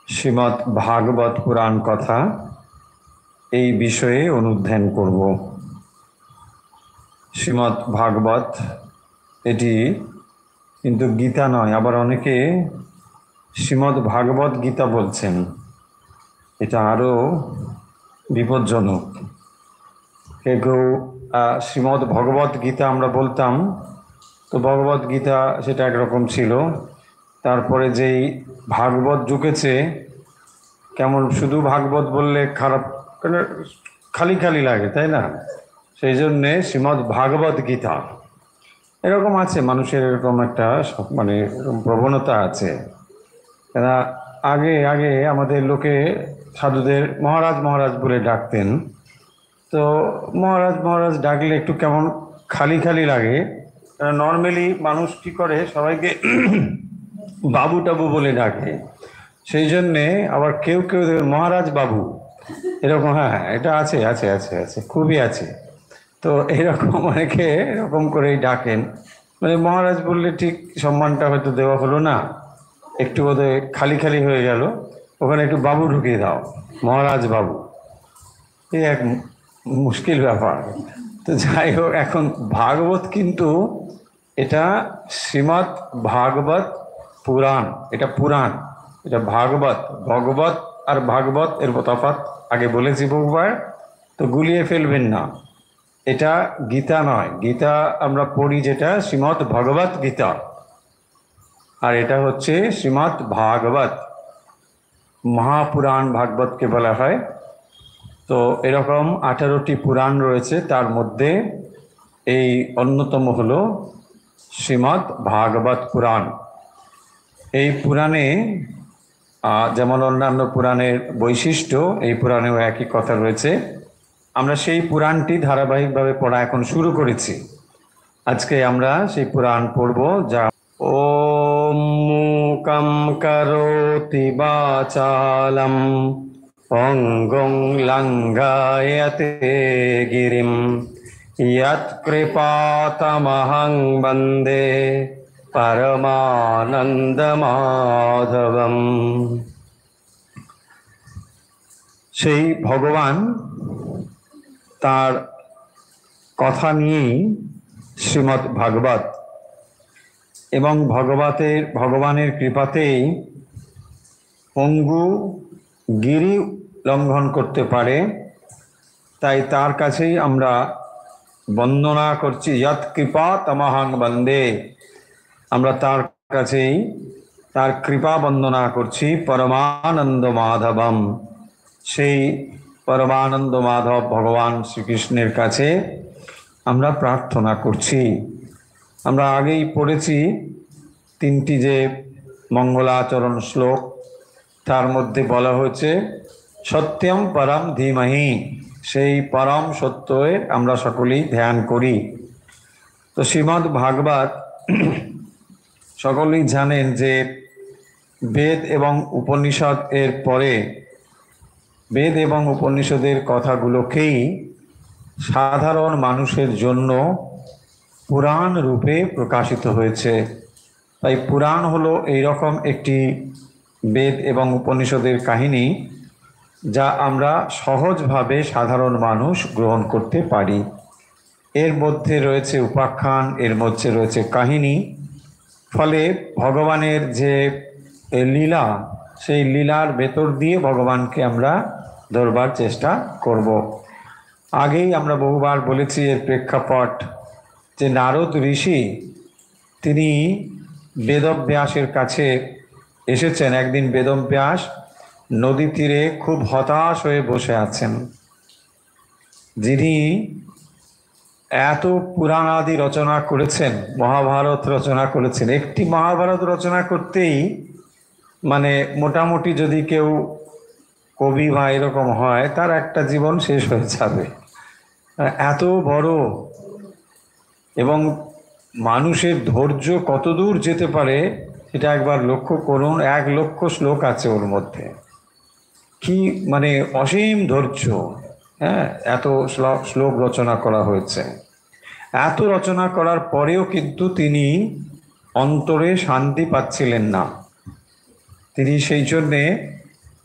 শ্রীমদ্ ভাগবত পুরাণ কথা এই বিষয়ে অনুধ্যান করব। শ্রীমদ্ ভাগবত এটি কিন্তু গীতা নয়, আবার অনেকে শ্রীমদ্ ভাগবত গীতা বলছেন। এটা আরও বিপজ্জনক। কেউ শ্রীমদ্ ভগবত গীতা আমরা বলতাম, তো ভগবত গীতা সেটা একরকম ছিল। তারপরে যেই ভাগবত ঢুকেছে, কেমন শুধু ভাগবত বললে খারাপ, খালি খালি লাগে, তাই না? সেই জন্যে শ্রীমদ্ ভাগবত গীতা এরকম আছে, মানুষের এরকম একটা মানে প্রবণতা আছে। এরা আগে আগে আমাদের লোকে সাধুদের মহারাজ মহারাজ বলে ডাকতেন। তো মহারাজ মহারাজ ডাকলে একটু কেমন খালি খালি লাগে। নর্মালি মানুষ কী করে, সবাইকে বাবু টাবু বলে ডাকে। সেই জন্যে আবার কেউ কেউ দেখবেন মহারাজ বাবু এরকম, হ্যাঁ হ্যাঁ এটা আছে আছে আছে আছে খুবই আছে। তো এরকম অনেকে এরকম করেই ডাকেন, মানে মহারাজ বললে ঠিক সম্মানটা হয়তো দেওয়া হলো না, একটু বোধহয় খালি খালি হয়ে গেল, ওখানে একটু বাবু ঢুকিয়ে দাও, মহারাজ বাবু। এই এক মুশকিল ব্যাপার। তো যাই হোক, এখন ভাগবত কিন্তু এটা শ্রীমদ্ ভাগবত পুরাণ, এটা পুরাণ, এটা ভাগবত। ভগবত আর ভাগবত এর তফাৎ আগে বলেছি বহুবার, তো গুলিয়ে ফেলবেন না। এটা গীতা নয়, গীতা আমরা পড়ি যেটা শ্রীমদ্ ভগবত গীতা, আর এটা হচ্ছে শ্রীমদ্ ভাগবত। মহাপুরাণ ভাগবতকে বলা হয়। তো এরকম 18টি পুরাণ রয়েছে, তার মধ্যে এই অন্যতম হলো শ্রীমদ্ ভাগবত পুরাণ। এই পুরাণে যেমন অন্যান্য পুরাণের বৈশিষ্ট্য, এই পুরাণেও একই কথা রয়েছে। আমরা সেই পুরাণটি ধারাবাহিকভাবে পড়া এখন শুরু করেছি। আজকে আমরা সেই পুরাণ পড়ব, যা ওম মূকং করোতি বাচালম অঙ্গং লঙ্ঘায়তে গিরিম यत्कृपातमहं वन्दे পরমানন্দমাধবম। সেই ভগবান, তার কথা নিয়েই শ্রীমদ্ ভাগবত, এবং ভগবানের কৃপাতেই পঙ্গু গিরি লঙ্ঘন করতে পারে, তাই তার কাছেই আমরা বন্দনা করছি। যৎ কৃপা তমহং বন্দে, আমরা তার কাছেই তার কৃপা বন্দনা করছি। পরমানন্দ মাধবম, সেই পরমানন্দ মাধব ভগবান শ্রীকৃষ্ণের কাছে আমরা প্রার্থনা করছি। আমরা আগেই পড়েছি 3টি যে মঙ্গলাচরণ শ্লোক, তার মধ্যে বলা হয়েছে সত্যম পরম ধীমহি, সেই পরম সত্যের আমরা সকলেই ধ্যান করি। তো শ্রীমদ্ ভাগবত সকলেই জানেন যে বেদ এবং উপনিষদ এর পরে, বেদ এবং উপনিষদের কথাগুলোকেই সাধারণ মানুষের জন্য পুরাণ রূপে প্রকাশিত হয়েছে। তাই পুরাণ হলো এইরকম একটি বেদ এবং উপনিষদের কাহিনী, যা আমরা সহজভাবে সাধারণ মানুষ গ্রহণ করতে পারি। এর মধ্যে রয়েছে উপাখ্যান, এর মধ্যে রয়েছে কাহিনী। ফলে ভগবানের যে লীলা, সেই লীলার ভেতর দিয়ে ভগবানকে আমরা ধরবার চেষ্টা করব। আগেই আমরা বহুবার বলেছি এর প্রেক্ষাপট, যে নারদ ঋষি তিনি বেদব্যাসের কাছে এসেছেন। একদিন বেদব্যাস নদী তীরে খুব হতাশ হয়ে বসে আছেন। যিনি এত পুরাণ আদি রচনা করেছেন, মহাভারত রচনা করেছেন, একটি মহাভারত রচনা করতেই মানে মোটামুটি যদি কেউ কবি বা এরকম হয়, তার একটা জীবন শেষ হয়ে যাবে। এত বড়, এবং মানুষের ধৈর্য কতদূর যেতে পারে সেটা একবার লক্ষ্য করুন। 1 লক্ষ শ্লোক আছে ওর মধ্যে, কি মানে অসীম ধৈর্য। হ্যাঁ, এত শ্লোক রচনা করা হয়েছে। এত রচনা করার পরেও কিন্তু তিনি অন্তরে শান্তি পাচ্ছিলেন না। তিনি সেই জন্যে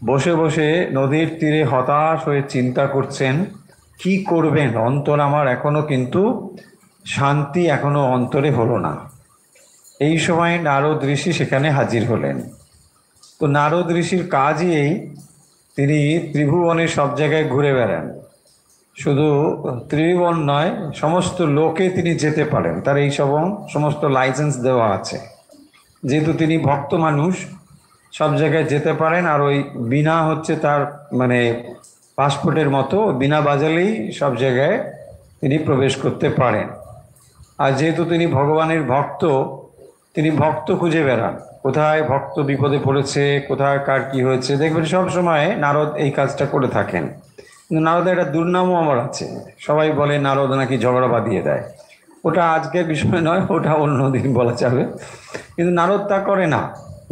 বসে বসে নদীর তীরে হতাশ হয়ে চিন্তা করছেন কি করবেন, অন্তর আমার এখনো কিন্তু শান্তি এখনো অন্তরে হলো না। এই সময় নারদ ঋষি সেখানে হাজির হলেন। তো নারদ ঋষির কাজই এই, তিনি ত্রিভুবনের সব জায়গায় ঘুরে বেড়ান। শুধু ত্রিভুবন নয়, সমস্ত লোকে তিনি যেতে পারেন, তার এই সমস্ত লাইসেন্স দেওয়া আছে। যেহেতু তিনি ভক্ত মানুষ, সব জায়গায় যেতে পারেন। আর ওই বিনা হচ্ছে তার মানে পাসপোর্টের মতো, বিনা বাজালেই সব জায়গায় তিনি প্রবেশ করতে পারেন। আর যেহেতু তিনি ভগবানের ভক্ত, তিনি ভক্ত খুঁজে বেড়ান, কোথায় ভক্ত বিপদে পড়েছে, কোথায় কার কি হয়েছে। দেখবেন সব সময় নারদ এই কাজটা করে থাকেন। কিন্তু নারদের একটা দুর্নামও আমার আছে, সবাই বলে নারদ নাকি ঝগড়া বাঁধিয়ে দেয়। ওটা আজকের বিষয় নয়, ওটা অন্য দিন বলা যাবে। কিন্তু নারদ তা করে না,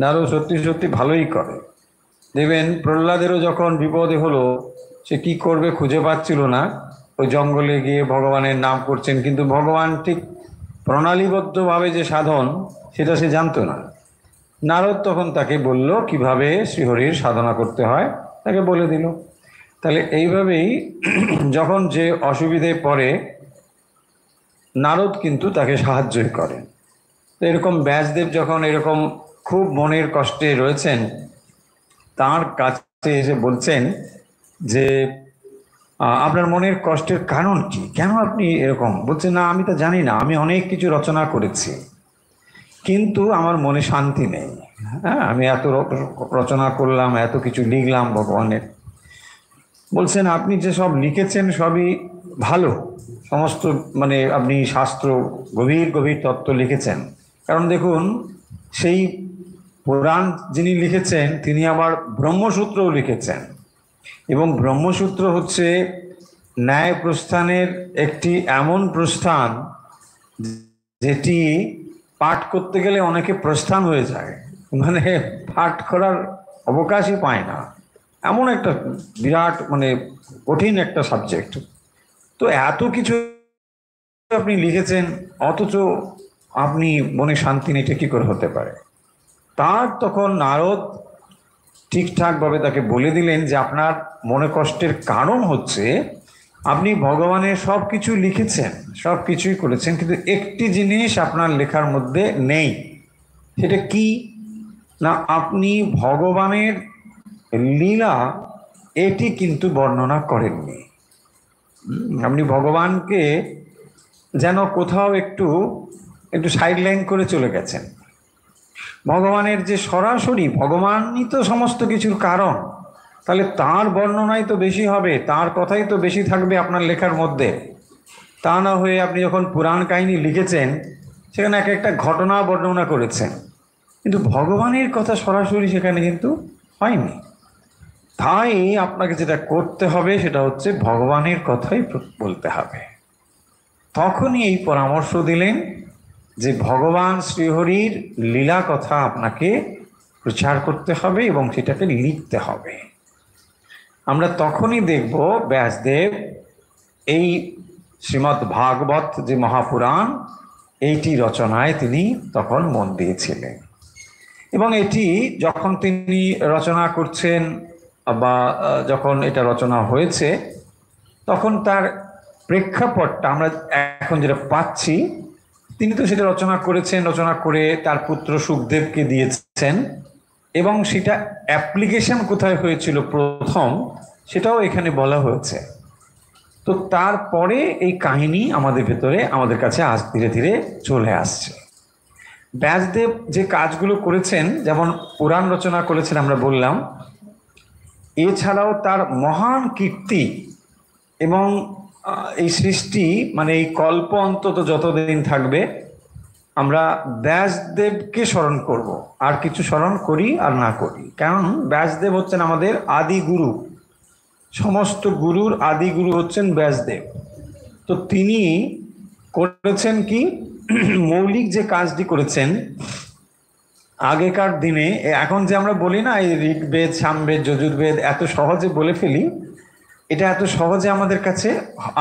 নারদ সত্যি সত্যি ভালোই করে। দেখবেন প্রহ্লাদেরও যখন বিপদে হলো, সে কি করবে খুঁজে পাচ্ছিল না, ওই জঙ্গলে গিয়ে ভগবানের নাম করছেন, কিন্তু ভগবান ঠিক প্রণালীবদ্ধভাবে যে সাধন সেটা সে জানতো না। নারদ তখন তাকে বলল কিভাবে শ্রীহরির সাধনা করতে হয়, তাকে বলে দিল। তাহলে এইভাবেই যখন যে অসুবিধে পড়ে, নারদ কিন্তু তাকে সাহায্যই করেন। তো এরকম ব্যাসদেব যখন এরকম খুব মনের কষ্টে রয়েছেন, তার কাছে এসে বলছেন যে আপনার মনের কষ্টের কারণ কি, কেন আপনি এরকম? বলছেন না আমি তো জানি না, আমি অনেক কিছু রচনা করেছি কিন্তু আমার মনে শান্তি নেই। হ্যাঁ, আমি এত রচনা করলাম, এত কিছু লিখলাম ভগবানের। বলছেন আপনি যে সব লিখেছেন সবই ভালো, সমস্ত মানে আপনি শাস্ত্র গভীর গভীর তত্ত্ব লিখেছেন। কারণ দেখুন, সেই পুরাণ যিনি লিখেছেন তিনি আবার ব্রহ্মসূত্রও লিখেছেন, এবং ব্রহ্মসূত্র হচ্ছে ন্যায় প্রস্থানের একটি এমন প্রস্থান যেটি পাঠ করতে গেলে অনেকে প্রস্থান হয়ে যায়, মানে পাঠ করার অবকাশই পায় না, এমন একটা বিরাট মানে কঠিন একটা সাবজেক্ট। তো এত কিছু আপনি লিখেছেন অথচ আপনি মনে শান্তি নেই, এটা কী করে হতে পারে? তার তখন নারদ ঠিকঠাকভাবে তাকে বলে দিলেন যে আপনার মনে কষ্টের কারণ হচ্ছে আপনি ভগবানের সব কিছু লিখেছেন, সব কিছুই করেছেন, কিন্তু একটি জিনিস আপনার লেখার মধ্যে নেই। সেটা কি না, আপনি ভগবানের লীলা এটি কিন্তু বর্ণনা করেননি। আপনি ভগবানকে যেন কোথাও একটু একটু সাইডলাইন করে চলে গেছেন। ভগবানের যে সরাসরি ভগবানই তো সমস্ত কিছুর কারণ, তাহলে তার বর্ণনাই তো বেশি হবে, তার কথাই তো বেশি থাকবে আপনার লেখার মধ্যে। তা না হয়ে আপনি যখন পুরাণ কাহিনী লিখেছেন সেখানে এক একটা ঘটনা বর্ণনা করেছেন, কিন্তু ভগবানের কথা সরাসরি সেখানে কিন্তু হয়নি। তাই আপনাকে যেটা করতে হবে সেটা হচ্ছে ভগবানের কথাই বলতে হবে। তখনই এই পরামর্শ দিলেন যে ভগবান শ্রীহরির লীলা কথা আপনাকে প্রচার করতে হবে এবং সেটাকে লিখতে হবে। আমরা তখনই দেখব ব্যাসদেব এই শ্রীমদ্ ভাগবত যে মহাপুরাণ এইটি রচনায় তিনি তখন মন দিয়েছিলেন। এবং এটি যখন তিনি রচনা করছেন বা যখন এটা রচনা হয়েছে, তখন তার প্রেক্ষাপটটা আমরা এখন যেটা পাচ্ছি, তিনি তো সেটা রচনা করেছেন, রচনা করে তার পুত্র সুখদেবকে দিয়েছেন, এবং সেটা অ্যাপ্লিকেশন কোথায় হয়েছিল প্রথম সেটাও এখানে বলা হয়েছে। তো তারপরে এই কাহিনী আমাদের ভেতরে আমাদের কাছে আজ ধীরে ধীরে চলে আসছে। ব্যাসদেব যে কাজগুলো করেছেন, যেমন পুরাণ রচনা করেছেন আমরা বললাম, এছাড়াও তার মহান কীর্তি এবং এই সৃষ্টি মানে এই কল্প অন্তত যতদিন থাকবে আমরা ব্যাসদেবকে স্মরণ করব, আর কিছু স্মরণ করি আর না করি। কারণ ব্যাসদেব হচ্ছেন আমাদের আদি গুরু, সমস্ত গুরুর আদি গুরু হচ্ছেন ব্যাসদেব। তো তিনি করেছেন কি, মৌলিক যে কাজটি করেছেন আগেকার দিনে, এখন যে আমরা বলি না এই ঋগ্বেদ সামবেদ যজুর্বেদ এত সহজে বলে ফেলি, এটা এত সহজে আমাদের কাছে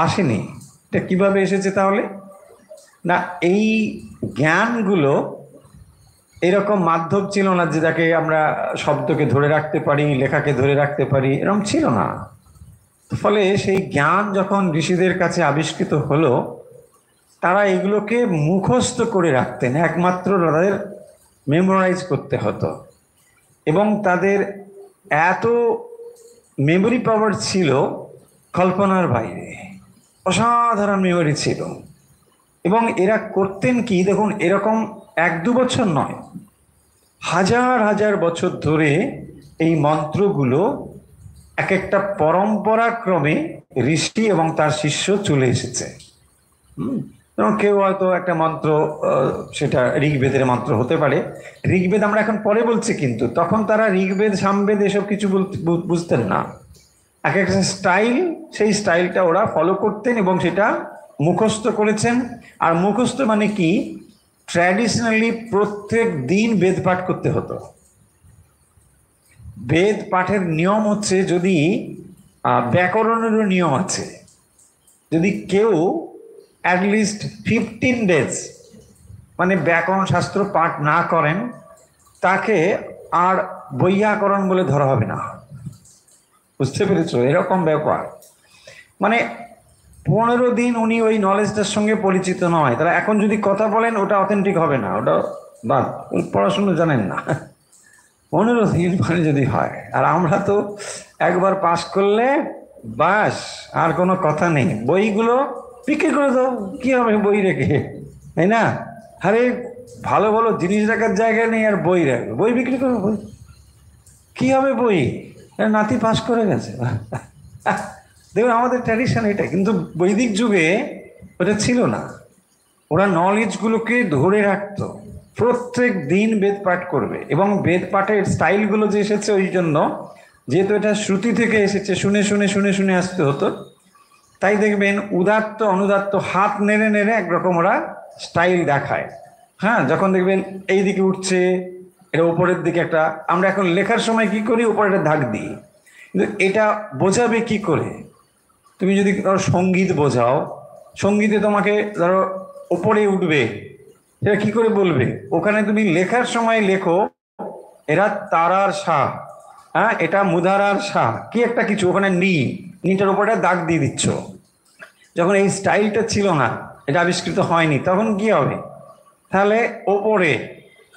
আসেনি। এটা কিভাবে এসেছে তাহলে? না, এই জ্ঞানগুলো এরকম মাধ্যম ছিল না যে যাকে আমরা শব্দকে ধরে রাখতে পারি, লেখাকে ধরে রাখতে পারি, এরকম ছিল না। ফলে সেই জ্ঞান যখন ঋষিদের কাছে আবিষ্কৃত হলো, তারা এগুলোকে মুখস্থ করে রাখতেন, একমাত্র তাদের মেমোরাইজ করতে হতো। এবং তাদের এত মেমোরি পাওয়ার ছিল কল্পনার বাইরে, অসাধারণ মেমোরি ছিল। এবং এরা করতেন কি দেখুন, এরকম 1-2 বছর নয়, হাজার হাজার বছর ধরে এই মন্ত্রগুলো এক একটা পরম্পরা ক্রমে ঋষি এবং তার শিষ্য চলে এসেছে। যেমন কেউ হয়তো একটা মন্ত্র, সেটা ঋগ্বেদের মন্ত্র হতে পারে। ঋগ্বেদ আমরা এখন পরে বলছি, কিন্তু তখন তারা ঋগ্বেদ সামবেদ এসব কিছু বুঝতেন না। এক একটা স্টাইল, সেই স্টাইলটা ওরা ফলো করতেন এবং সেটা মুখস্থ করেছেন। আর মুখস্থ মানে কি, ট্র্যাডিশনালি প্রত্যেক দিন বেদ পাঠ করতে হতো। বেদ পাঠের নিয়ম হচ্ছে, যদি ব্যাকরণেরও নিয়ম আছে, যদি কেউ অ্যাটলিস্ট 15 ডেজ মানে ব্যাকরণ শাস্ত্র পাঠ না করেন, তাকে আর বৈয়াকরণ বলে ধরা হবে না। বুঝতে পেরেছ? এরকম ব্যাপার। মানে 15 দিন উনি ওই নলেজটার সঙ্গে পরিচিত নয়, তারা এখন যদি কথা বলেন ওটা অথেন্টিক হবে না, ওটা বাদ, পড়াশুনো জানেন না। 15 দিন মানে যদি হয়, আর আমরা তো একবার পাস করলে বাস, আর কোনো কথা নেই। বইগুলো বিক্রি করে দাও, কি হবে বই রেখে, তাই না? আরে ভালো ভালো জিনিস রাখার জায়গা নেই আর বই রাখবে, বই বিক্রি করবে, বই কি হবে, বই নাতি পাস করে গেছে। দেখুন আমাদের ট্র্যাডিশন এটা, কিন্তু বৈদিক যুগে ওটা ছিল না। ওরা নলেজগুলোকে ধরে রাখতো, প্রত্যেক দিন বেদ পাঠ করবে। এবং বেদ পাঠের স্টাইলগুলো যে এসেছে, ওই জন্য যেহেতু এটা শ্রুতি থেকে এসেছে, শুনে শুনে শুনে শুনে আসতে হতো, তাই দেখবেন উদাত্ত অনুদাত্ত হাত নেড়ে নেড়ে একরকম ওরা স্টাইল দেখায়। হ্যাঁ, যখন দেখবেন এই দিকে উঠছে, এটা উপরের দিকে একটা, আমরা এখন লেখার সময় কি করি, উপরে একটা দাগ দিই, কিন্তু এটা বোঝাবে কি করে? তুমি যদি ধরো সঙ্গীত বোঝাও, সঙ্গীতে তোমাকে ধরো ওপরে উঠবে, সেটা কি করে বলবে? ওখানে তুমি লেখার সময় লেখো, এরা তারার শাহ, হ্যাঁ এটা মুদারার শাহ, কি একটা কিছু ওখানে নিটার উপরে দাগ দিয়ে দিচ্ছ। যখন এই স্টাইলটা ছিল না, এটা আবিষ্কৃত হয়নি, তখন কি হবে? তাহলে ওপরে,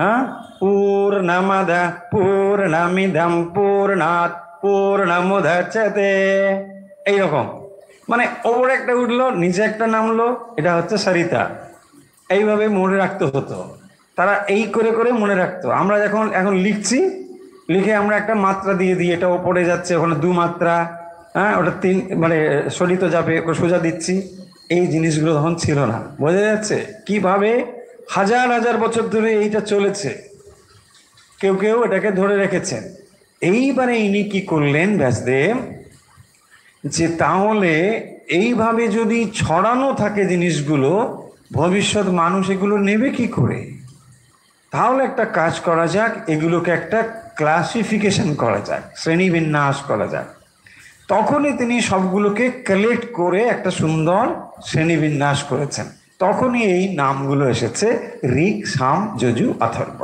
হ্যাঁ, পূর্ণমাদা পূর্ণমিদম পূর্ণাৎ পূর্ণমুদচ্যতে, এইরকম। মানে ওপরে একটা উঠলো, নিচে একটা নামলো, এটা হচ্ছে সরিতা। এইভাবে মনে রাখতে হতো, তারা এই করে করে মনে রাখতো। আমরা এখন লিখছি, লিখে আমরা একটা মাত্রা দিয়ে দিই, এটা ওপরে যাচ্ছে, ওখানে 2 মাত্রা, হ্যাঁ ওটা 3, মানে সরিত যাবে, সোজা দিচ্ছি। এই জিনিসগুলো তখন ছিল না। বোঝা যাচ্ছে কিভাবে হাজার হাজার বছর ধরে এইটা চলেছে, কেউ কেউ এটাকে ধরে রেখেছেন। এইবারে ইনি কি করলেন ব্যাসদেব, যে তাহলে এইভাবে যদি ছড়ানো থাকে জিনিসগুলো, ভবিষ্যৎ মানুষ এগুলো নেবে কি করে? তাহলে একটা কাজ করা যাক, এগুলোকে একটা ক্লাসিফিকেশন করা যাক, শ্রেণীবিন্যাস করা যাক। তখনই তিনি সবগুলোকে কালেক্ট করে একটা সুন্দর শ্রেণীবিন্যাস করেছেন। তখনই এই নামগুলো এসেছে, ঋক, সাম, যজু, অথর্ব।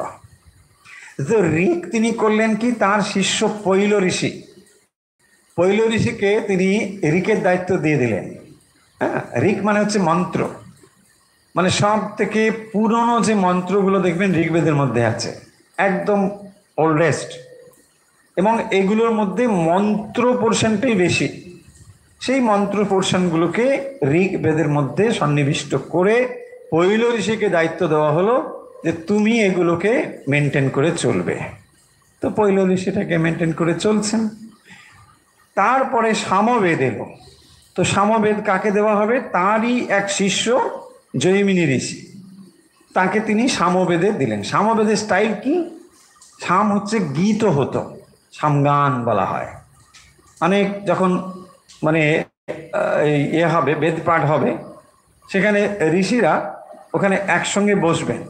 তো ঋক তিনি করলেন কি, তার শিষ্য পৈল ঋষিকে তিনি ঋকের দায়িত্ব দিয়ে দিলেন। হ্যাঁ, ঋক মানে হচ্ছে মন্ত্র, মানে সব থেকে পুরনো যে মন্ত্রগুলো দেখবেন ঋগ্বেদের মধ্যে আছে, একদম ওল্ডেস্ট, এবং এগুলোর মধ্যে মন্ত্র পোর্শনটাই বেশি। সেই মন্ত্র পোর্শনগুলোকে ঋগ্বেদের মধ্যে সন্নিবিষ্ট করে পৈল ঋষিকে দায়িত্ব দেওয়া হলো যে তুমি এগুলোকে মেনটেন করে চলবে। তো পৈল ঋষিটাকে মেনটেন করে চলছেন। তারপরে সামবেদ এলো। তো সামবেদ কাকে দেওয়া হবে? তারই এক শিষ্য জৈমিনী ঋষি, তাকে তিনি সামবেদে দিলেন। সামবেদের স্টাইল কি? সাম হচ্ছে গীত হতো, সামগান বলা হয়। অনেক যখন মানে হবে, বেদ পাঠ হবে, সেখানে ঋষিরা ওখানে একসঙ্গে বসবেন,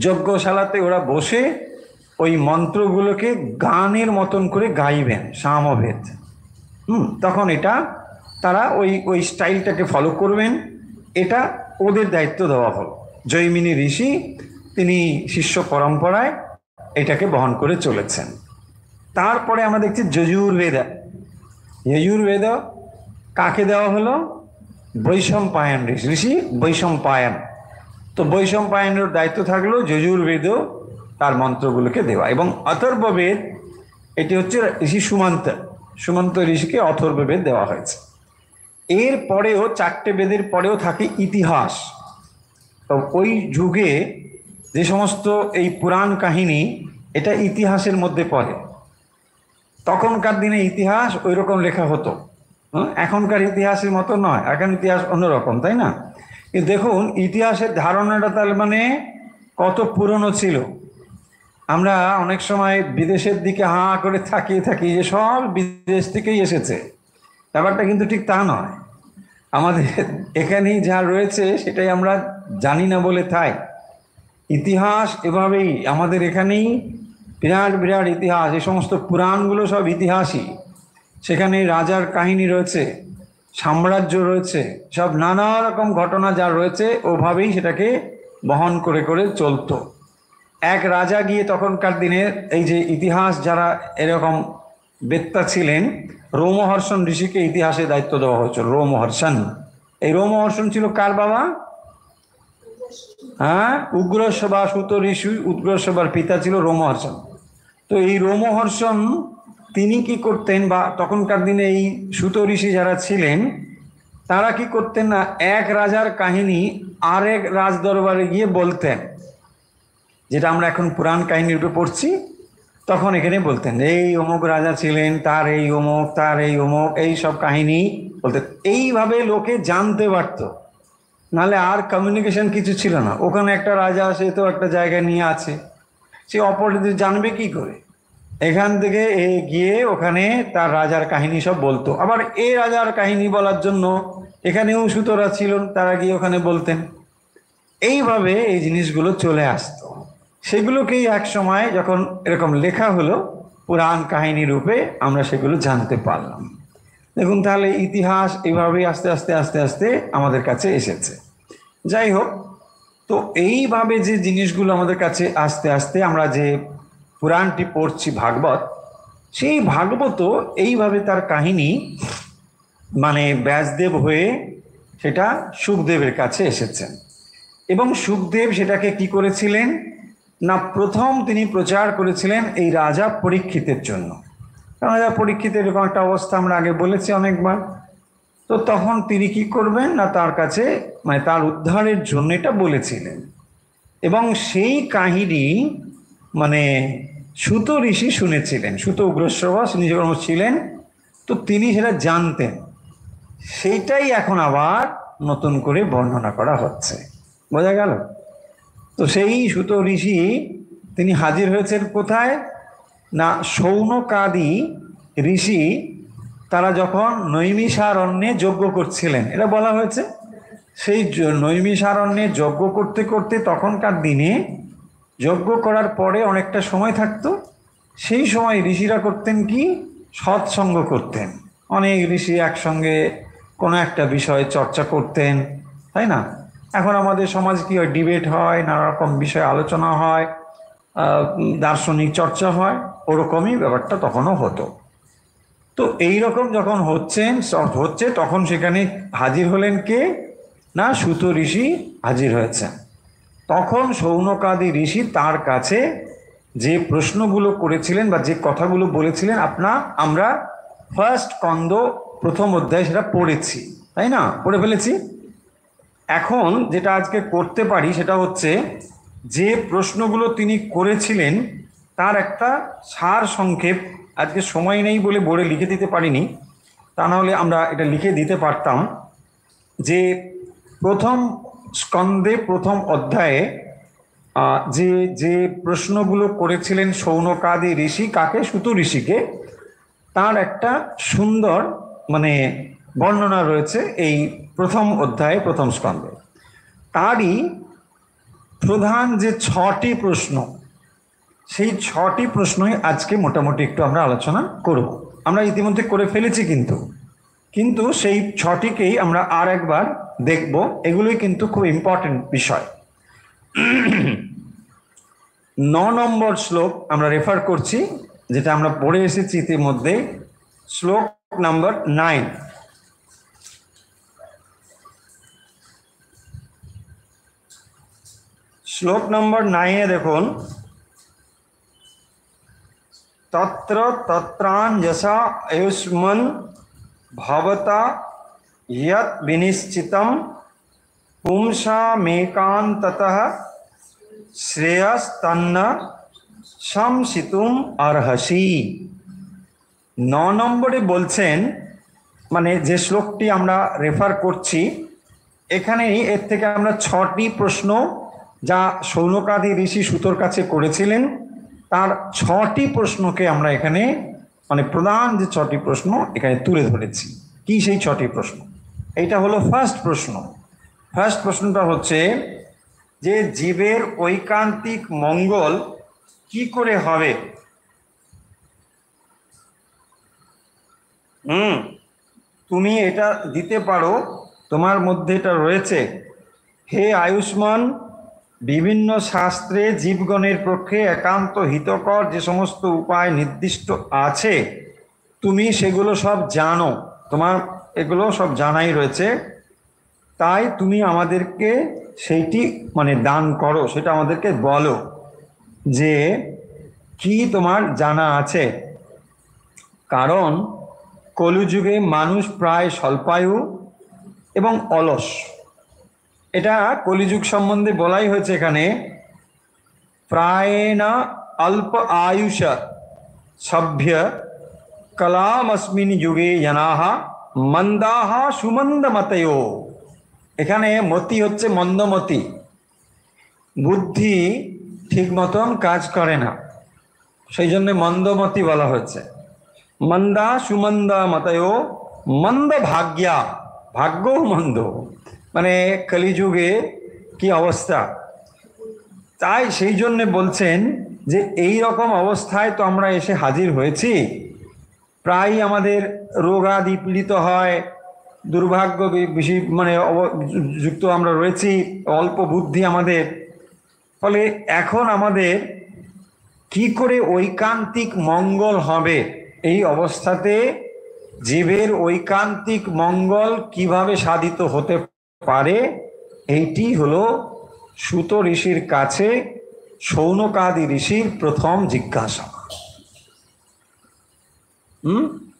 যজ্ঞশালাতে ওরা বসে ওই মন্ত্রগুলোকে গানের মতন করে গাইবেন, সামবেদ। তখন এটা তারা ওই স্টাইলটাকে ফলো করবেন, এটা ওদের দায়িত্ব দেওয়া হলো। জৈমিনী ঋষি তিনি শিষ্য পরম্পরায় এটাকে বহন করে চলেছেন। তারপরে আমরা দেখছি যজুর্বেদ। যজুর্বেদ কাকে দেওয়া হলো? বৈশম্পায়ন ঋষি বৈশম্পায়ন। তো বৈশম্পায়নের দায়িত্ব থাকলো যজুর্বেদ তার মন্ত্রগুলোকে দেওয়া। এবং অথর্ববেদ এটি হচ্ছে ঋষি সুমন্ত ঋষিকে অথর্ববেদ দেওয়া হয়েছে। এর পরেও 4টে বেদের পরেও থাকে ইতিহাস। তো ওই যুগে যে সমস্ত এই পুরাণ কাহিনী, এটা ইতিহাসের মধ্যে পড়ে। তখনকার দিনে ইতিহাস ওই রকম লেখা হতো, এখনকার ইতিহাসের মতো নয়। এখন ইতিহাস অন্যরকম, তাই না? কিন্তু দেখুন ইতিহাসের ধারণাটা তার মানে কত পুরনো ছিল। আমরা অনেক সময় বিদেশের দিকে হাঁ করে তাকিয়ে থাকি যে সব বিদেশ থেকেই এসেছে। ব্যাপারটা কিন্তু ঠিক তা নয়। আমাদের এখানেই যা রয়েছে সেটাই আমরা জানি না বলে তাই। ইতিহাস এভাবেই আমাদের এখানেই বিরাট বিরাট ইতিহাস। এই সমস্ত পুরাণগুলো সব ইতিহাসই। সেখানে রাজার কাহিনী রয়েছে, সাম্রাজ্য রয়েছে, সব নানা রকম ঘটনা যা রয়েছে ওভাবেই সেটাকে বহন করে করে চলতো। এক রাজা গিয়ে তখনকার দিনে এই যে ইতিহাস যারা এরকম বেত্তা ছিলেন, রোমহর্ষণ ঋষিকে ইতিহাসের দায়িত্ব দেওয়া হয়েছিল। রোমহর্ষণ, এই রোমহর্ষণ ছিল কার বাবা? হ্যাঁ, উগ্রশ্রবা সুত ঋষি, উগ্রশ্রবার পিতা ছিল রোমহর্ষণ। তো এই রোমহর্ষণ তিনি কি করতেন, বা তখনকার দিনে এই সুত ঋষি যারা ছিলেন তারা কি করতেন না, এক রাজার কাহিনী আরেক রাজ দরবারে গিয়ে বলতেন। যেটা আমরা এখন পুরাণ কাহিনীর রূপে পড়ছি, তখন এখানে বলতেন এই অমুক রাজা ছিলেন, তার এই অমুক, তার এই অমুক, এই সব কাহিনী বলতেন। এইভাবে লোকে জানতে পারত, নাহলে আর কমিউনিকেশন কিছু ছিল না। ওখানে একটা রাজা সে তো একটা জায়গায় নিয়ে আছে, সে অপরদের জানবে কি করে? এখান থেকে গিয়ে ওখানে তার রাজার কাহিনী সব বলতো। আবার এই রাজার কাহিনী বলার জন্য এখানেও সুতরা ছিল, তারা গিয়ে ওখানে বলতেন। এইভাবে এই জিনিসগুলো চলে আসতো। সেগুলোকেই এক সময় যখন এরকম লেখা হলো পুরাণ কাহিনী রূপে, আমরা সেগুলো জানতে পারলাম। দেখুন তাহলে ইতিহাস এভাবেই আস্তে আস্তে আস্তে আস্তে আমাদের কাছে এসেছে। যাই হোক, তো এইভাবে যে জিনিসগুলো আমাদের কাছে আস্তে আস্তে আমরা যে পুরাণটি পড়ছি ভাগবত, সেই ভাগবত এইভাবে তার কাহিনী মানে ব্যাসদেব হয়ে সেটা সুখদেবের কাছে এসেছেন। এবং সুখদেব সেটাকে কি করেছিলেন না, প্রথম তিনি প্রচার করেছিলেন এই রাজা পরীক্ষিতের জন্য। রাজা পরীক্ষিতের এরকম একটা অবস্থা আমরা আগে বলেছি অনেকবার। তো তখন তিনি কি করবেন না, তার কাছে মানে তার উদ্ধারের জন্য এটা বলেছিলেন। এবং সেই কাহিনী মানে সুত ঋষি শুনেছিলেন। সুত উগ্রশ্রবা নিজকর্ম ছিলেন, তো তিনি সেটা জানতেন। সেইটাই এখন আবার নতুন করে বর্ণনা করা হচ্ছে। বোঝা গেল? তো সেই সুত ঋষি তিনি হাজির হয়েছেন কোথায় না, শৌনকাদি ঋষি তারা যখন নৈমিষারণ্যে যজ্ঞ করছিলেন, এটা বলা হয়েছে। সেই নৈমিষারণ্যে যজ্ঞ করতে করতে তখনকার দিনে যজ্ঞ করার পরে অনেকটা সময় থাকতো। সেই সময় ঋষিরা করতেন কি, সৎসঙ্গ করতেন। অনেক ঋষি একসঙ্গে কোনো একটা বিষয়ে চর্চা করতেন, তাই না? এখন আমাদের সমাজ কি হয়, ডিবেট হয়, নানা রকম বিষয়ে আলোচনা হয়, দার্শনিক চর্চা হয়, ওরকমই ব্যাপারটা তখনও হতো। তো এই রকম যখন হচ্ছে তখন সেখানে হাজির হলেন কে না, সুত ঋষি হাজির হয়েছেন। তখন শৌনকাদি ঋষি তার কাছে যে প্রশ্নগুলো করেছিলেন বা যে কথাগুলো বলেছিলেন, আমরা ফার্স্ট স্কন্দ প্রথম অধ্যায় সেটা পড়েছি, তাই না? পড়ে ফেলেছি। এখন যেটা আজকে করতে পারি সেটা হচ্ছে যে প্রশ্নগুলো তিনি করেছিলেন তার একটা সার সংক্ষেপ। আজকে সময় নেই বলে বোর্ডে লিখে দিতে পারিনি, তা নাহলে আমরা এটা লিখে দিতে পারতাম। যে প্রথম স্কন্ধে প্রথম অধ্যায়ে যে যে প্রশ্নগুলো করেছিলেন শৌনকাদি ঋষি, কাকে? সুত ঋষিকে, তার একটা সুন্দর মানে বর্ণনা রয়েছে এই প্রথম অধ্যায়ে প্রথম স্কন্ধে। তারই প্রধান যে 6টি প্রশ্ন, সেই 6টি প্রশ্নই আজকে মোটামুটি একটু আমরা আলোচনা করব। আমরা ইতিমধ্যে করে ফেলেছি, কিন্তু সেই 6টিকেই আমরা আর একবার দেখব। এগুলোই কিন্তু খুব ইম্পর্টেন্ট বিষয়। নম্বর শ্লোক আমরা রেফার করছি, যেটা আমরা পড়ে এসেছি ইতিমধ্যে, শ্লোক নাম্বার 9। শ্লোক নম্বর 9-এ দেখুন, তত্র তত্রাঞ্জসা আয়ুষ্মন ভবতা ইয়ৎ বিনিশ্চিতম পুংসামেকান্ততঃ শ্রেয়স্তন্ন শমসিতুম অর্হসি। 9 নম্বরে বলছেন, মানে যে শ্লোকটি আমরা রেফার করছি এখানেই, এর থেকে আমরা 6টি প্রশ্ন যা শৌনকাদি ঋষি সুতোর কাছে করেছিলেন, তার 6টি প্রশ্নকে আমরা এখানে, মানে প্রধান যে 6টি প্রশ্ন এখানে তুলে ধরেছি। কি সেই 6টি প্রশ্ন? এইটা হলো ফার্স্ট প্রশ্ন। ফার্স্ট প্রশ্নটা হচ্ছে যে জীবের ঐকান্তিক মঙ্গল কি করে হবে? তুমি এটা দিতে পারো, তোমার মধ্যে এটা রয়েছে। হে আয়ুষ্মান, বিভিন্ন শাস্ত্রে জীবগণের পক্ষে একান্ত হিতকর যে সমস্ত উপায় নির্দিষ্ট আছে, তুমি সেগুলো সব জানো, তোমার এগুলো সব জানাই রয়েছে, তাই তুমি আমাদেরকে সেইটি মানে দান করো, সেটা আমাদেরকে বলো যে কি তোমার জানা আছে। কারণ কলিযুগে মানুষ প্রায় স্বল্পায়ু এবং অলস। এটা কলিযুগ সম্বন্ধে বলাই হয়েছে এখানে, প্রায়ণ অল্প আয়ুষ সভ্য কলামস্মিন যুগে জনাহ মন্দাহ সুমন্দমতয়ো। এখানে মতি হচ্ছে মন্দমতি, বুদ্ধি ঠিক মতন কাজ করে না, সেই জন্য মন্দমতি বলা হয়েছে। মন্দা সুমন্দা মতয়ো মন্দ ভাগ্যা, ভাগ্য মন্দ, মানে কলিযুগে কি অবস্থা। তাই সেই জন্যে বলছেন যে এই রকম অবস্থায় তো আমরা এসে হাজির হয়েছি, প্রায় আমাদের রোগাদি পীড়িত হয়, দুর্ভাগ্য বেশি মানে যুক্ত আমরা রয়েছি, অল্প বুদ্ধি আমাদের। ফলে এখন আমাদের কি করে ঐকান্তিক মঙ্গল হবে, এই অবস্থাতে জীবের ঐকান্তিক মঙ্গল কিভাবে সাধিত হতে পারে, এইটি হলো সুত ঋষির কাছে শৌনকাদি ঋষির প্রথম জিজ্ঞাসা।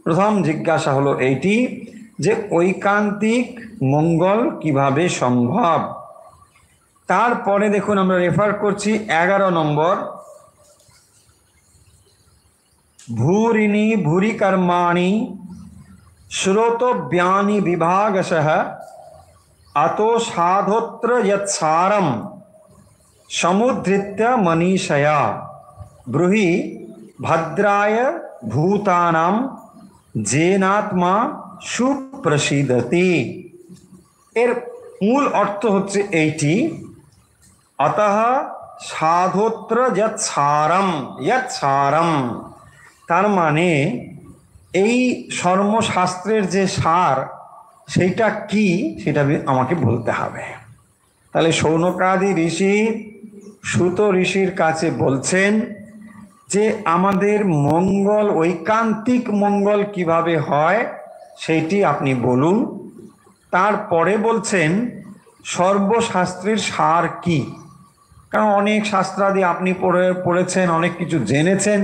প্রথম জিজ্ঞাসা হলো এইটি যে ঐকান্তিক মঙ্গল কিভাবে সম্ভব। তারপরে দেখুন আমরা রেফার করছি 11 নম্বর, ভূরিণী ভূরি কর্মাণি শ্রোতব্যানি বিভাগশঃ अतो साधोत्र यत्सारम समुद्धृत्य मनीषया ब्रूहि भद्राय भूतानां जेनात्मा सुप्रसिद्धति। एर मूल अर्थ হচ্ছে এইটি, अतः साधोत्र यत्सारम, यत्सारम তার মানে এই ধর্মশাস্ত্রের যে সার সেইটা কি, সেটা আমাকে বলতে হবে। তাহলে শৌনকাদি ঋষি সুত ঋষির কাছে বলছেন যে আমাদের মঙ্গল, ঐকান্তিক মঙ্গল কিভাবে হয় সেইটি আপনি বলুন। তারপরে বলছেন সর্বশাস্ত্রের সার কি, কারণ অনেক শাস্ত্রাদি আপনি পড়েছেন, অনেক কিছু জেনেছেন,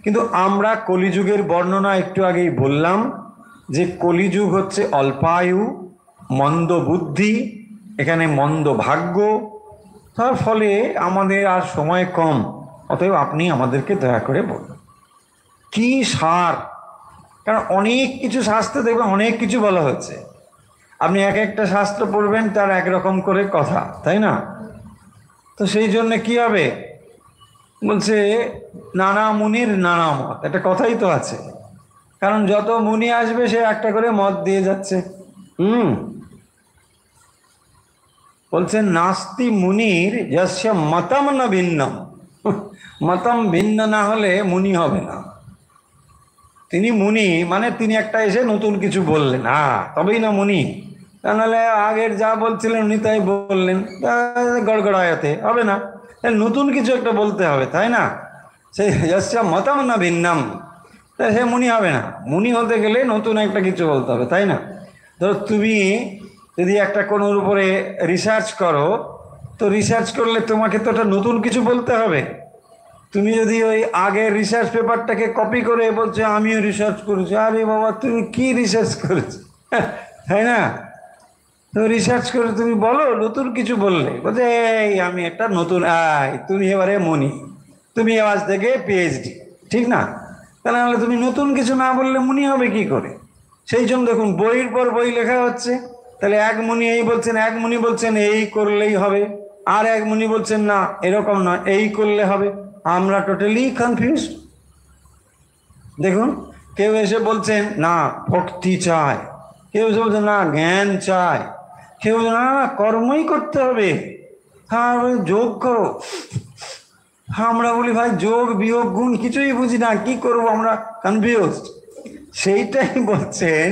কিন্তু আমরা কলিযুগের বর্ণনা একটু আগেই বললাম যে কলিযুগ হচ্ছে অল্পায়ু, মন্দ বুদ্ধি, এখানে মন্দ ভাগ্য, তার ফলে আমাদের আর সময় কম। অতএব আপনি আমাদেরকে দয়া করে বলুন কি সার। কারণ অনেক কিছু শাস্ত্রে দেখবেন অনেক কিছু বলা হচ্ছে, আপনি এক একটা শাস্ত্র পড়বেন তার একরকম করে কথা, তাই না? তো সেই জন্য কি হবে, বলছে নানা মুনির নানা মত, একটা কথাই তো আছে। কারণ যত মুনি আসবে সে একটা করে মত দিয়ে যাচ্ছে। বলছেন নাস্তি মুনির যস্য মতম না ভিন্নম, মতম ভিন্ন না হলে মুনি হবে না। তিনি মুনি মানে তিনি একটা এসে নতুন কিছু বললেন, তবেই না মুনি। তা নাহলে আগের যা বলছিলেন উনি তাই বললেন, গড়গড়ায়াতে হবে না। নতুন কিছু একটা বলতে হবে, তাই না? সেই যস্য মতম না ভিন্নম, তা সে মুনি হবে না। মুনি হতে গেলে নতুন একটা কিছু বলতে হবে, তাই না? ধরো তুমি যদি একটা কোনোর উপরে রিসার্চ করো, তো রিসার্চ করলে তোমাকে তো একটা নতুন কিছু বলতে হবে। তুমি যদি ওই আগের রিসার্চ পেপারটাকে কপি করে বলছো আমিও রিসার্চ করেছি, আরে বাবা তুমি কি রিসার্চ করেছো, তাই না? তো রিসার্চ করে তুমি বলো, নতুন কিছু বললে বলছে এই আমি একটা নতুন, তুমি এবারে মনি, তুমি আজ থেকে পিএইচডি, ঠিক না? তাহলে নাহলে তুমি নতুন কিছু না বললে মুনি হবে কি করে? সেই জন্য দেখুন বইয়ের পর বই লেখা হচ্ছে। তাহলে এক মুনি এই বলছেন, এক মুনি বলছেন এই করলেই হবে, আর এক মুনি বলছেন না এরকম নয় এই করলে হবে। আমরা টোটালি কনফিউজ। দেখুন কেউ এসে বলছেন না ভক্তি চায়, কেউ এসে বলছেন না জ্ঞান চায়, কেউ না না কর্মই করতে হবে, হ্যাঁ যোগ করো। আমরা বলি ভাই যোগ বিয়োগ গুণ কিছুই বুঝি না, কি করব আমরা, কনফিউজ। সেইটাই বলছেন।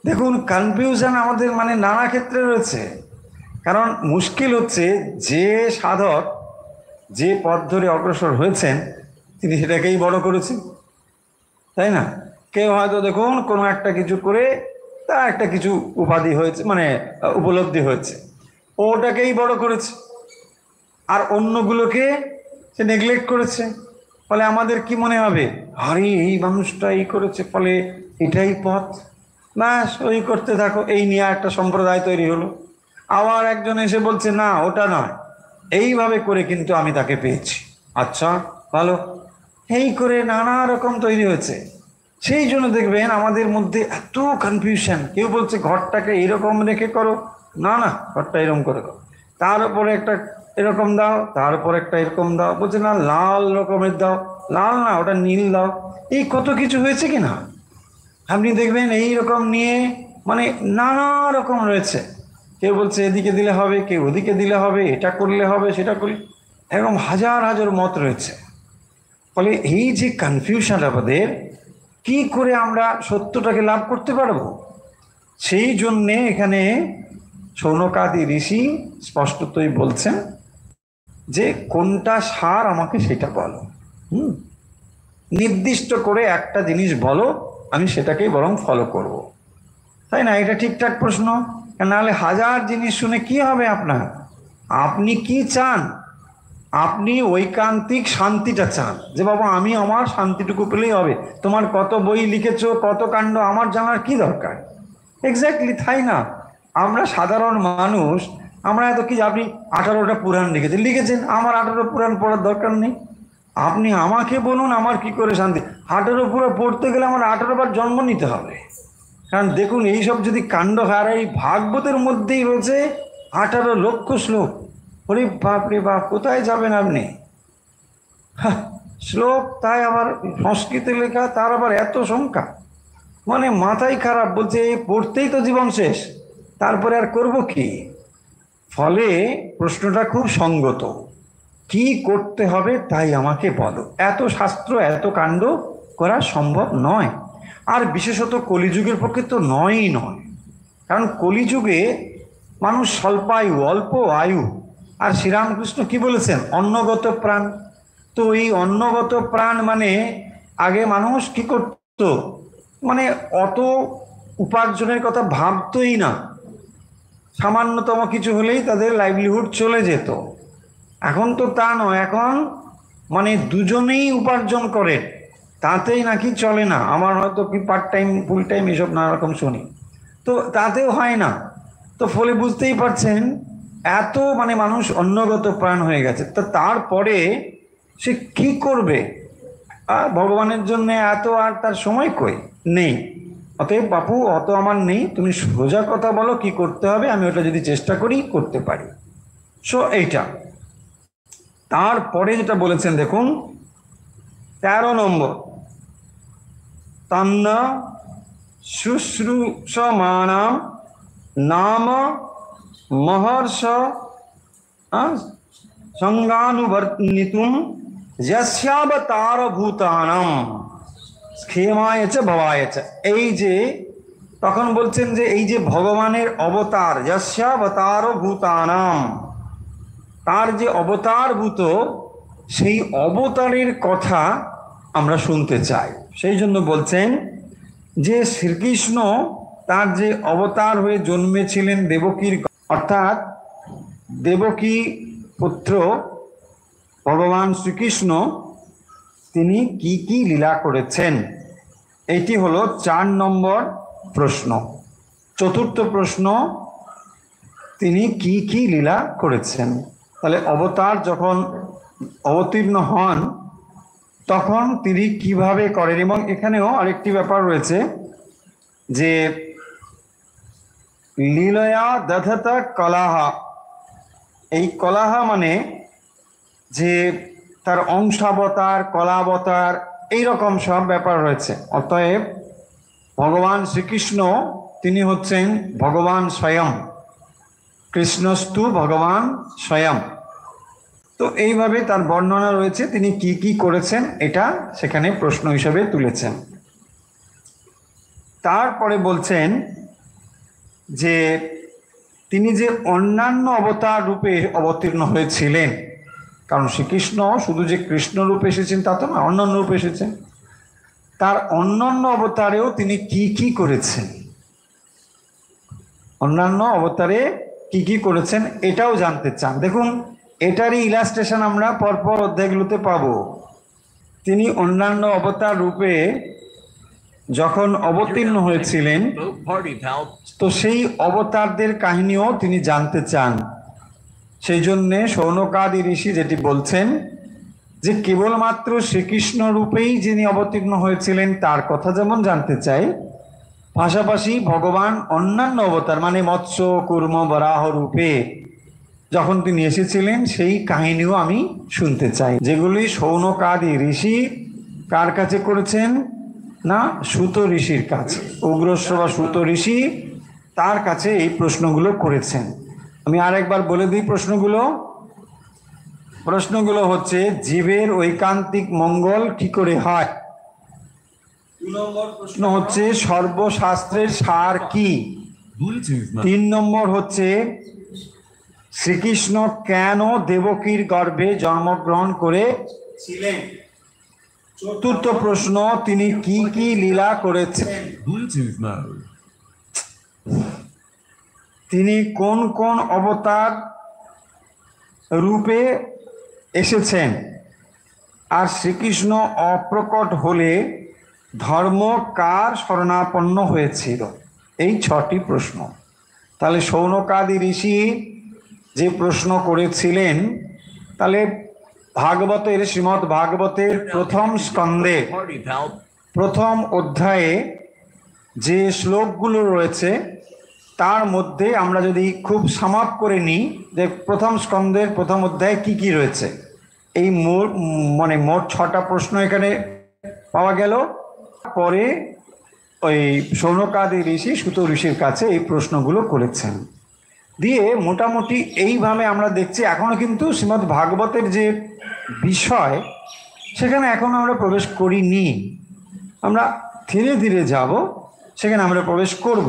দেখুন কনফিউশন আমাদের মানে নানা ক্ষেত্রে রয়েছে। কারণ মুশকিল হচ্ছে যে সাধক যে পথ ধরে অগ্রসর হয়েছেন তিনি সেটাকেই বড় করেছেন, তাই না? কেউ হয়তো দেখুন কোনো একটা কিছু করে তার একটা কিছু উপাধি হয়েছে, মানে উপলব্ধি হয়েছে, ওটাকেই বড় করেছে, আর অন্যগুলোকে সে নেগলেক্ট করেছে। ফলে আমাদের কি মনে হবে, আরে এই মানুষটা এই করেছে, ফলে এটাই পথ, ব্যাস ওই করতে থাকো, এই নিয়ে একটা সম্প্রদায় তৈরি হলো। আবার একজন এসে বলছে না ওটা নয়, এইভাবে করে কিন্তু আমি তাকে পেয়েছি, আচ্ছা ভালো, এই করে নানা রকম তৈরি হয়েছে। সেই জন্য দেখবেন আমাদের মধ্যে এত কনফিউশন। কেউ বলছে ঘরটাকে এরকম রেখে করো, না না ঘরটা এরকম করে করো, তার উপরে একটা এরকম দাও, তার উপর একটা এরকম দাও, বলছে না লাল রকমের দাও, লাল না ওটা নীল দাও। এই কত কিছু হয়েছে কিনা আপনি দেখবেন এই রকম নিয়ে, মানে নানা রকম রয়েছে। কেউ বলছে এদিকে দিলে হবে, কেউ ওদিকে দিলে হবে, এটা করলে হবে, সেটা করলে, এরকম হাজার হাজার মত রয়েছে। ফলে এই যে কনফিউশন আমাদের, কি করে আমরা সত্যটাকে লাভ করতে পারবো? সেই জন্যে এখানে শৌনকাদি ঋষি স্পষ্টতই বলছেন যে কোনটা সার আমাকে সেটা বলো, নির্দিষ্ট করে একটা জিনিস বলো, আমি সেটাকেই বরং ফলো করব, তাই না? এটা ঠিকঠাক প্রশ্ন। নাহলে হাজার জিনিস শুনে কি হবে আপনার? আপনি কি চান? আপনি ঐকান্তিক শান্তিটা চান, যে বাবা আমি আমার শান্তিটুকু পেলেই হবে। তোমার কত বই লিখেছো, কত কাণ্ড আমার জানার কি দরকার? এক্স্যাক্টলি তাই না? আমরা সাধারণ মানুষ, আমরা এত কি, আপনি 18টা পুরাণ লিখেছেন, আমার 18 পুরাণ পড়ার দরকার নেই। আপনি আমাকে বলুন আমার কি করে শান্তি। 18 পুরো পড়তে গেলে আমার 18 বার জন্ম নিতে হবে। কারণ দেখুন এইসব যদি কাণ্ড হয়, আর এই ভাগবতের মধ্যেই রয়েছে 18 লক্ষ শ্লোক। ওরে বাপ রে বাপ, কোথায় যাবেন আপনি? শ্লোক, তাই আবার সংস্কৃতে লেখা, তার আবার এত সংখ্যা, মানে মাথাই খারাপ। বলছে পড়তেই তো জীবন শেষ, তারপরে আর করব কি? ফলে প্রশ্নটা খুব সঙ্গত, কি করতে হবে তাই আমাকে বলো। এত শাস্ত্র এত কাণ্ড করা সম্ভব নয়, আর বিশেষত কলিযুগের পক্ষে তো নয়ই নয়। কারণ কলিযুগে মানুষ স্বল্পায়ু, অল্প আয়ু। আর শ্রীরামকৃষ্ণ কি বলেছেন, অন্নগত প্রাণ। তো এই অন্নগত প্রাণ মানে আগে মানুষ কি করত, মানে অত উপার্জনের কথা ভাবতই না, সামান্যতম কিছু হলেই তাদের লাইভলিহুড চলে যেত। এখন তো তা নয়, এখন মানে দুজনেই উপার্জন করে, তাতেই নাকি চলে না। আমার হয়তো কি পার্ট টাইম ফুল টাইম এসব নানা রকম শুনি, তো তাতেও হয় না। তো ফলে বুঝতেই পারছেন এত মানে মানুষ অন্নগত প্রাণ হয়ে গেছে। তো তারপরে সে কি করবে? ভগবানের জন্য এত আর তার সময় কই নেই। অতএব বাপু অত আমার নেই, তুমি সোজা কথা বলো কি করতে হবে, আমি ওটা যদি চেষ্টা করি করতে পারি। সো এইটা। তারপরে যেটা বলেছেন দেখুন 13 নম্বর, তন্ন শুশ্রূষমাণাম নাম মহর্ষ সঙ্গানুবর্তিতুম যস্যাবতার ভূতানাম ক্ষেমায় চ ভবায় চ। এই যে তখন বলছেন যে এই যে ভগবানের অবতার, যস্যাবতার ভূতানাম, তার যে অবতারভূত সেই অবতারের কথা আমরা শুনতে চাই। সেই জন্য বলছেন যে শ্রীকৃষ্ণ তার যে অবতার হয়ে জন্মেছিলেন দেবকীর, অর্থাৎ দেবকী পুত্র ভগবান শ্রীকৃষ্ণ তিনি কি কি লীলা করেছেন, এটি হলো 4 নম্বর প্রশ্ন। চতুর্থ প্রশ্ন, তিনি কি কি লীলা করেছেন। তাহলে অবতার যখন অবতীর্ণ হন তখন তিনি কিভাবে করেন। এবং এখানেও আরেকটি ব্যাপার রয়েছে যে লীলয়া দধত কলাহা, এই কলাহা মানে যে তার অংশাবতার, কলাবতার, এইরকম সব ব্যাপার রয়েছে। অতএব ভগবান শ্রীকৃষ্ণ তিনি হচ্ছেন ভগবান স্বয়ং, কৃষ্ণস্তু ভগবান স্বয়ং। তো এইভাবে তার বর্ণনা রয়েছে, তিনি কি কি করেছেন এটা সেখানে প্রশ্ন হিসেবে তুলেছেন। তারপরে বলছেন যে তিনি যে অন্যান্য অবতার রূপে অবতীর্ণ হয়েছিলেন, কারণ শ্রীকৃষ্ণ শুধু যে কৃষ্ণ রূপে এসেছেন তা তো না, অন্যান্য রূপে এসেছেন। তার অন্যান্য অবতারেও তিনি কি কি করেছেন, অন্যান্য অবতারে কি কি করেছেন এটাও জানতে চান। দেখুন এটারই ইলাস্ট্রেশন আমরা পরপর অধ্যায়গুলোতে পাব। তিনি অন্যান্য অবতার রূপে যখন অবতীর্ণ হয়েছিলেন তো সেই অবতারদের কাহিনীও তিনি জানতে চান। সেই জন্যে শৌনকাদি ঋষি যেটি বলছেন যে কেবলমাত্র শ্রীকৃষ্ণ রূপেই যিনি অবতীর্ণ হয়েছিলেন তার কথা যেমন জানতে চাই, পাশাপাশি ভগবান অন্যান্য অবতার মানে মৎস্য, কুর্ম, বরাহ রূপে যখন তিনি এসেছিলেন সেই কাহিনীও আমি শুনতে চাই, যেগুলি শৌনকাদি ঋষি কার কাছে করেছেন না, সুত ঋষির কাছে। উগ্রশ্রবা সুত ঋষি তার কাছে এই প্রশ্নগুলো করেছেন। আমি আরেকবার বলে দিই প্রশ্নগুলো হচ্ছে জীবের ঐকান্তিক মঙ্গল কি করে হয়। 2 নম্বর প্রশ্ন হচ্ছে সর্বশাস্ত্রের সার কি। 3 নম্বর হচ্ছে শ্রীকৃষ্ণ কেন দেবকীর গর্ভে জন্মগ্রহণ করেছিলেন। চতুর্থ প্রশ্ন, তিনি কি কি লীলা করেছেন। তিনি কোন কোন অবতার রূপে এসেছেন, আর শ্রীকৃষ্ণ অপ্রকট হলে ধর্ম কার শরণাপন্ন হয়েছিল। এই 6টি প্রশ্ন। তাহলে শৌনকাদি ঋষি যে প্রশ্ন করেছিলেন, তাহলে ভাগবতের শ্রীমদ্ ভাগবতের প্রথম স্কন্ধে প্রথম অধ্যায়ে যে শ্লোকগুলো রয়েছে তার মধ্যে আমরা যদি খুব সামাপ করে নিই যে প্রথম স্কন্ধের প্রথম অধ্যায়ে কি কি রয়েছে, এই মোট 6টা প্রশ্ন এখানে পাওয়া গেল। পরে ওই শৌনকাদি ঋষি সুত ঋষির কাছে এই প্রশ্নগুলো করেছেন। দিয়ে মোটামুটি এইভাবে আমরা দেখছি এখনো কিন্তু শ্রীমদ্ ভাগবতের যে বিষয় সেখানে এখনো আমরা প্রবেশ করিনি। আমরা ধীরে ধীরে যাব, সেখানে আমরা প্রবেশ করব।